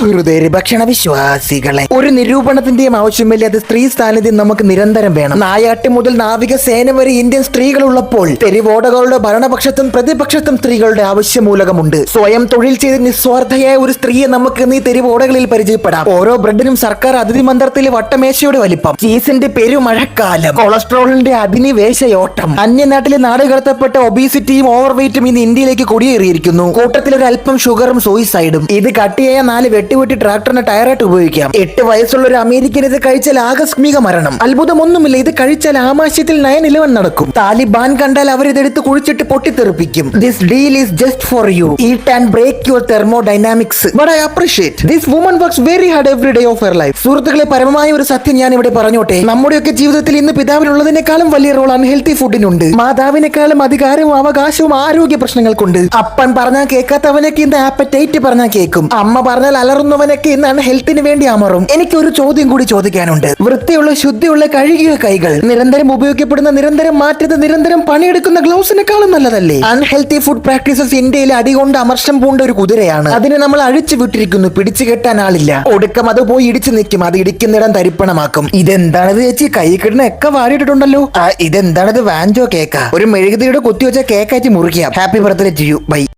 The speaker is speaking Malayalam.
സഹൃദയ ഭക്ഷണ വിശ്വാസികളെ, ഒരു നിരൂപണത്തിന്റെയും ആവശ്യമില്ല. അത് സ്ത്രീ സാന്നിധ്യം നമുക്ക് നിരന്തരം വേണം. നായാട്ടി മുതൽ നാവിക സേന വരെ ഇന്ത്യൻ സ്ത്രീകളുള്ളപ്പോൾ തെരുവോടകളുടെ ഭരണപക്ഷത്തും പ്രതിപക്ഷത്തും സ്ത്രീകളുടെ ആവശ്യമൂലകമുണ്ട്. സ്വയം തൊഴിൽ ചെയ്ത് നിസ്വാർത്ഥയായ ഒരു സ്ത്രീയെ നമുക്ക് ഈ തെരുവോടകളിൽ പരിചയപ്പെടാം. ഓരോ ബ്രെഡിനും സർക്കാർ അതിഥി മന്ദിരത്തിലെ വട്ടമേശയുടെ വലിപ്പം, ചീസിന്റെ പെരുമഴക്കാലം, കൊളസ്ട്രോളിന്റെ അധിനിവേശയോട്ടം, അന്യനാട്ടിലെ നാട് കടത്തപ്പെട്ട ഒബീസിറ്റിയും ഓവർവെയിറ്റും ഇന്ന് ഇന്ത്യയിലേക്ക് കൊടിയേറിയിരിക്കുന്നു. കൂട്ടത്തിൽ ഒരു അല്പം ഷുഗറും സൂയിസൈഡും. ഇത് കട്ടിയായ 4 വെട്ടി ട്രാക്ടറിനെ ടയറായിട്ട് ഉപയോഗിക്കാം. 8 വയസ്സുള്ള ഒരു അമേരിക്കൻ ഇത് കഴിച്ചാൽ ആകസ്മിക മരണം. അത്ഭുതമൊന്നുമില്ല, ഇത് കഴിച്ചാൽ ആമാശയത്തിൽ 9/11 നടക്കും. താലിബാൻ കണ്ടാൽ അവരിതെടുത്ത് കുഴിച്ചിട്ട് പൊട്ടിത്തെറിപ്പിക്കും. This deal is just for you. Eat and break your thermodynamics. But I appreciate this woman works very hard every day of her life. സുഹൃത്തുക്കളെ, പരമമായ ഒരു സത്യം ഞാൻ ഇവിടെ പറഞ്ഞോട്ടെ. നമ്മുടെയൊക്കെ ജീവിതത്തിൽ ഇന്ന് പിതാവിനുള്ളതിനേക്കാളും വലിയ റോൾ അൺഹെൽത്തി ഫുഡിനുണ്ട്. മാതാവിനേക്കാളും അധികാരവും അവകാശവും ആരോഗ്യ പ്രശ്നങ്ങൾക്കുണ്ട്. അപ്പൻ പറഞ്ഞാൽ കേൾക്കാത്തവനൊക്കെ ഇന്ന് ആപ്പറ്റൈറ്റ് പറഞ്ഞാൽ കേൾക്കും. അമ്മ പറഞ്ഞാൽ അലറുന്നവനൊക്കെ ഇന്നാണ് ഹെൽത്തിന് വേണ്ടി അമറും. എനിക്കൊരു ചോദ്യം കൂടി ചോദിക്കാനുണ്ട്. വൃത്തിയുള്ള ശുദ്ധിയുള്ള കഴുകിയ കൈകൾ, നിരന്തരം ഉപയോഗിക്കപ്പെടുന്ന, നിരന്തരം മാറ്റുന്ന, നിരന്തരം പണിയെടുക്കുന്ന ഗ്ലൗസിനെക്കാളും നല്ലതല്ലേ? അൺഹെൽത്തി ഫുഡ് പ്രാക്ടീസസ് ഇന്ത്യയിൽ അടികൊണ്ട് അമർഷം പൂണ്ട ഒരു കുതിരയാണ്. അതിനെ നമ്മൾ അഴിച്ചു വിട്ടിരിക്കുന്നു. പിടിച്ചു കെട്ടാൻ ആളില്ല. ഒടുക്കം അത് പോയി ഇടിച്ചു നിൽക്കും. അത് ഇടിക്കുന്നിടം തരിപ്പണമാക്കും. ഇതെന്താണിത് ചേച്ചി? കൈ കിടന്ന ഒക്കെ വാരിയിട്ടിട്ടുണ്ടല്ലോ. ഇതെന്താണിത്? വാഞ്ചോ കേക്കാ? ഒരു മെഴുകുതിരിയുടെ കുത്തിവെച്ച കേക്കായിട്ട് മുറിക്കാം. Happy birthday to you. By.